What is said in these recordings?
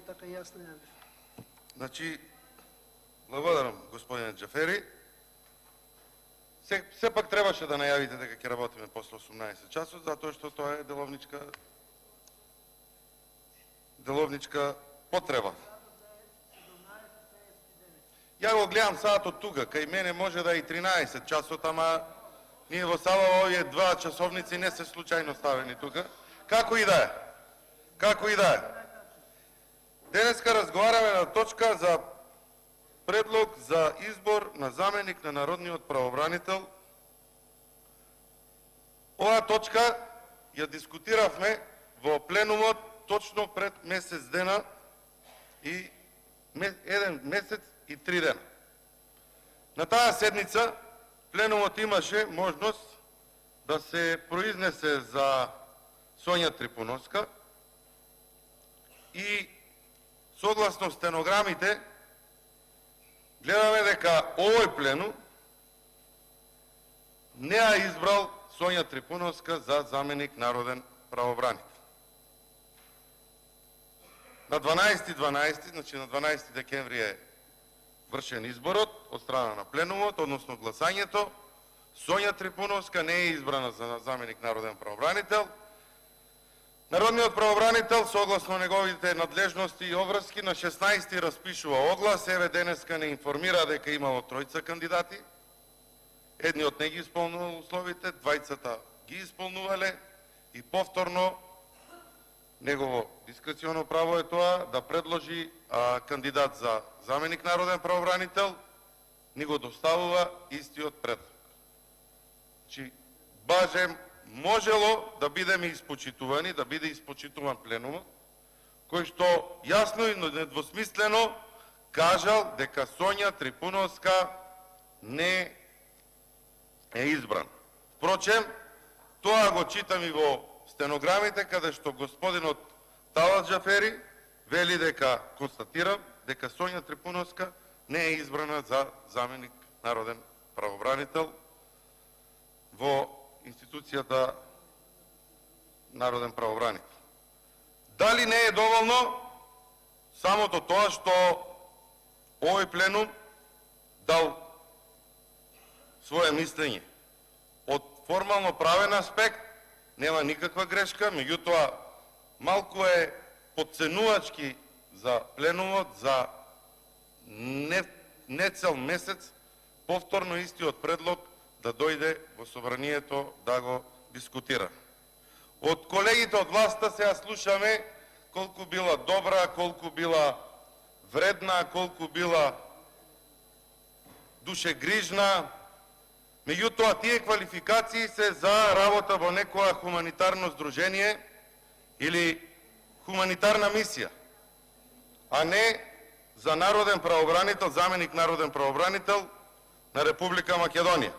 така јасна јавив. Значи, благодарам, господине Джафери. Сепак требаше да најавите дека ќе работиме после 18 часот, затоа што тоа е деловничка потреба. Ја го гледам саатот тука, кај мене може да е и 13 часот, ама ние во сала овие два часовници не се случајно ставени тука. Како и да е. Како и да е. Денеска разговараме на точка за предлог за избор на заменик на народниот правобранител. Оваа точка ја дискутиравме во пленумот точно пред месец дена и еден месец и 3 дена. На таа седница пленумот имаше можност да се произнесе за Сонја Трифуновска и согласно стенограмите гледаме дека овој пленум не ја избрал Сонја Трифуновска за заменик народен правобранител. На 12.12, значи на 12 декември е вршен изборот од страна на пленумот, односно гласањето. Сонја Трифуновска не е избрана за заменик народен правобранител. Народниот правобранител, согласно неговите надлежности и обврски, на 16 распишува оглас. Еве денеска не информира дека имало 3 кандидати. Едниот не ги исполнувал условите, двајцата ги исполнувале и повторно негово дискреционо право е тоа да предложи кандидат за заменик народен правобранител, ни го доставува истиот предлог. Значи, бажем можело да бидеме испочитувани, да биде испочитуван пленумот, кој што јасно и недвосмислено кажал дека Сонја Трифуновска не е избран. Впрочем, тоа го читам и во стенограмите, каде што господинот Талат Джафери вели дека, констатирам, дека Сонја Трифуновска не е избрана за заменик народен правобранител во институцијата народен правобранител. Дали не е доволно самото тоа што овој пленум дал свое мислење? Од формално правен аспект нема никаква грешка, меѓутоа малку е подценувачки за пленумот, за не цел месец, повторно истиот предлог да дојде во собранието да го дискутира. Од колегите од власта сега слушаме колку била добра, колку била вредна, колку била душегрижна. Меѓутоа, тие квалификации се за работа во некоја хуманитарно здружение или хуманитарна мисија, а не за народен правобранител, заменик народен правобранител на Република Македонија.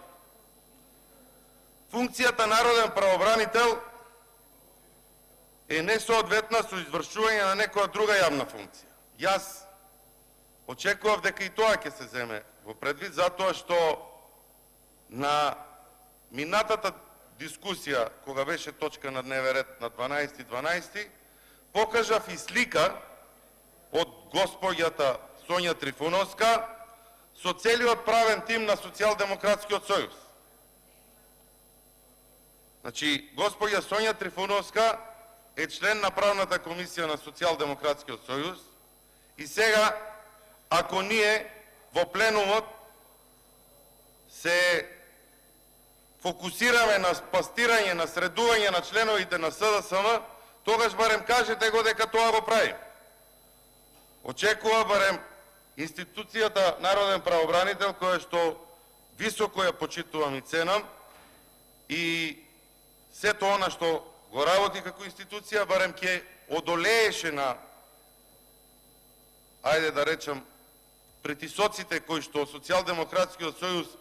Функцијата народен правобранител е несоодветна со извршување на некоја друга јавна функција. Јас очекував дека и тоа ќе се земе во предвид, затоа што на минатата дискусија, кога беше точка на дневен ред на 12.12, покажав и слика од госпоѓата Сонја Трифуновска со целиот правен тим на Социјалдемократскиот сојуз. Значи, госпоѓа Сонја Трифуновска е член на правната комисија на Социјалдемократскиот сојуз и сега, ако ние во пленумот се фокусираме на спастирање, на средување на членовите на СДСМ, тогаш барем кажете го дека тоа го прави. Очекува барем институцијата народен правобранител, која што високо ја почитувам и ценам, и сето она што го работи како институција, барем ќе одолееше на, ајде да речем, притисоците кои што Социјалдемократскиот сојуз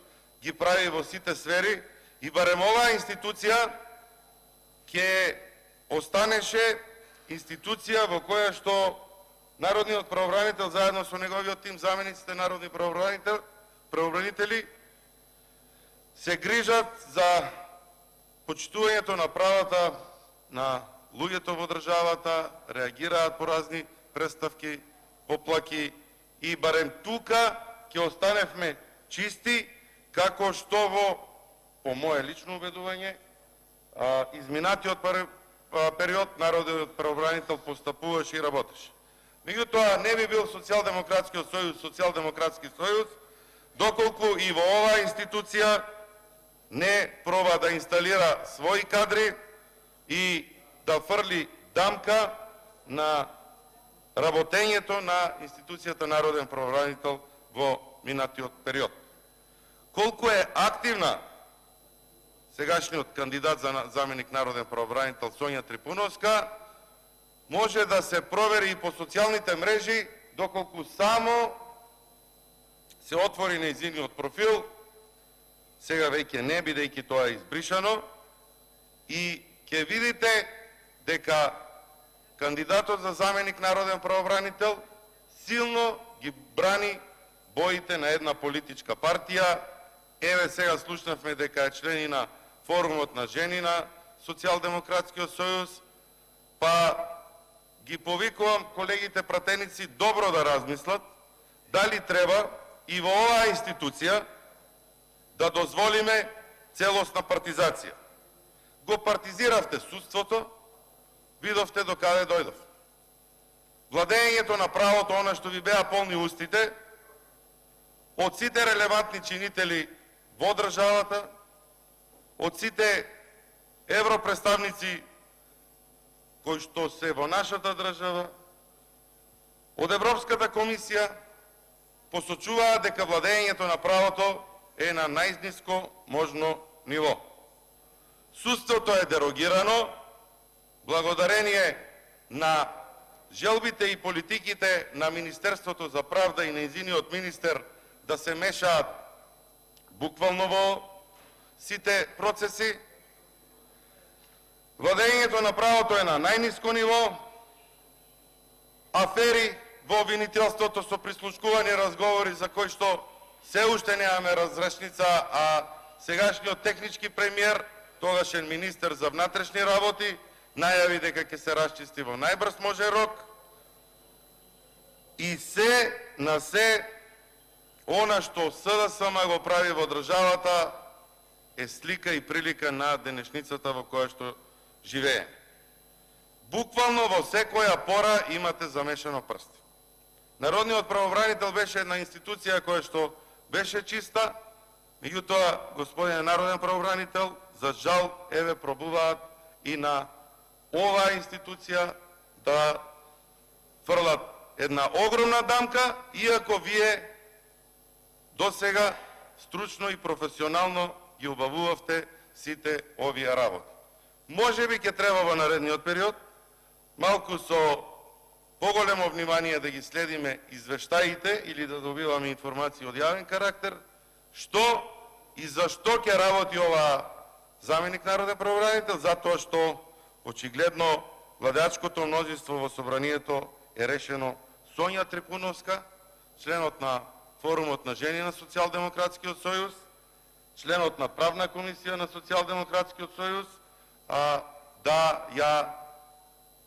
ги прави во сите сфери, и барем оваа институција ќе останеше институција во која што народниот правобранител заедно со неговиот тим замениците народни правобранители се грижат за почитувањето на правата на луѓето во државата, реагираат по разни представки, поплаки и барем тука ќе останевме чисти, како што по мое лично убедување, изминатиот период народниот правобранител постапуваше и работеше. Меѓутоа, не би бил Социјалдемократскиот сојуз Социјалдемократски сојуз, доколку и во оваа институција не проба да инсталира своји кадри и да фрли дамка на работењето на институцијата Народен правобранител во минатиот период. Колку е активна сегашниот кандидат за заменик народен правобранител Сонја Трифуновска, може да се провери и по социјалните мрежи, доколку само се отвори нејзиниот профил, сега веќе не, бидејќи тоа е избришано, и ќе видите дека кандидатот за заменик народен правобранител силно ги брани боите на една политичка партија. Еве сега слушнавме дека е член и на форумот на жени на Социјалдемократскиот сојуз, па ги повикувам колегите пратеници добро да размислат дали треба и во оваа институција да дозволиме целосна партизација. Го партизиравте судството, видовте до каде дојдов. Владењето на правото, она што ви беа полни устите, од сите релевантни чинители во државата, од сите европредставници кои што се во нашата држава, од Европската комисија, посочуваат дека владењето на правото е на најниско можно ниво. Судството е дерогирано, благодарение на желбите и политиките на Министерството за правда и нејзиниот министер да се мешаат буквално во сите процеси. Владењето на правото е на најниско ниво, афери во обвинителството со прислушкувани разговори за кои што се уште немаме разрешница, а сегашниот технички премиер, тогашен министер за внатрешни работи, најави дека ќе се расчисти во најбрз може рок. И се на се, она што СДСМ го прави во државата е слика и прилика на денешницата во која што живее. Буквално во секоја пора имате замешано прсти. Народниот правобранител беше една институција која што беше чиста, меѓутоа, господине народен правобранител, за жал, еве пробуваат и на оваа институција да фрлат една огромна дамка, иако вие досега стручно и професионално ги обавувавте сите овие работи. Може би ќе треба во наредниот период малку со поголемо внимание да ги следиме извештаите или да добиваме информации од јавен карактер, што и зашто ќе работи оваа заменик народен правобранител, затоа што очигледно владеачкото мнозинство во собранието е решено Сонја Трифуновска, членот на форумот на жени на Социјалдемократскиот сојуз, членот на правна комисија на Социјалдемократскиот сојуз, да ја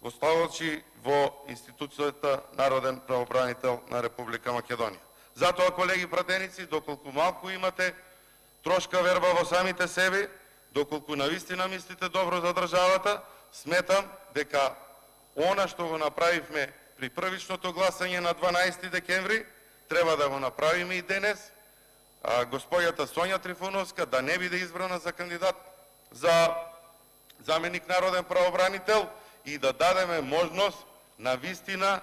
оставочи во институцијата Народен правобранител на Република Македонија. Затоа, колеги пратеници, доколку малку имате трошка верба во самите себе, доколку навистина мислите добро за државата, сметам дека она што го направивме при првичното гласање на 12 декември, треба да го направиме и денес. Господјата Сонја Трифуновска да не биде избрана за кандидат за заменик народен правобранител и да дадеме можност на вистина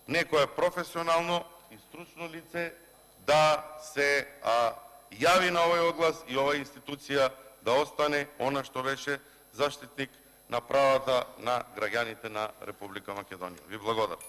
некое професионално и стручно лице да се јави на овој оглас и оваа институција да остане она што беше заштитник на правата на граѓаните на Република Македонија. Ви благодарам.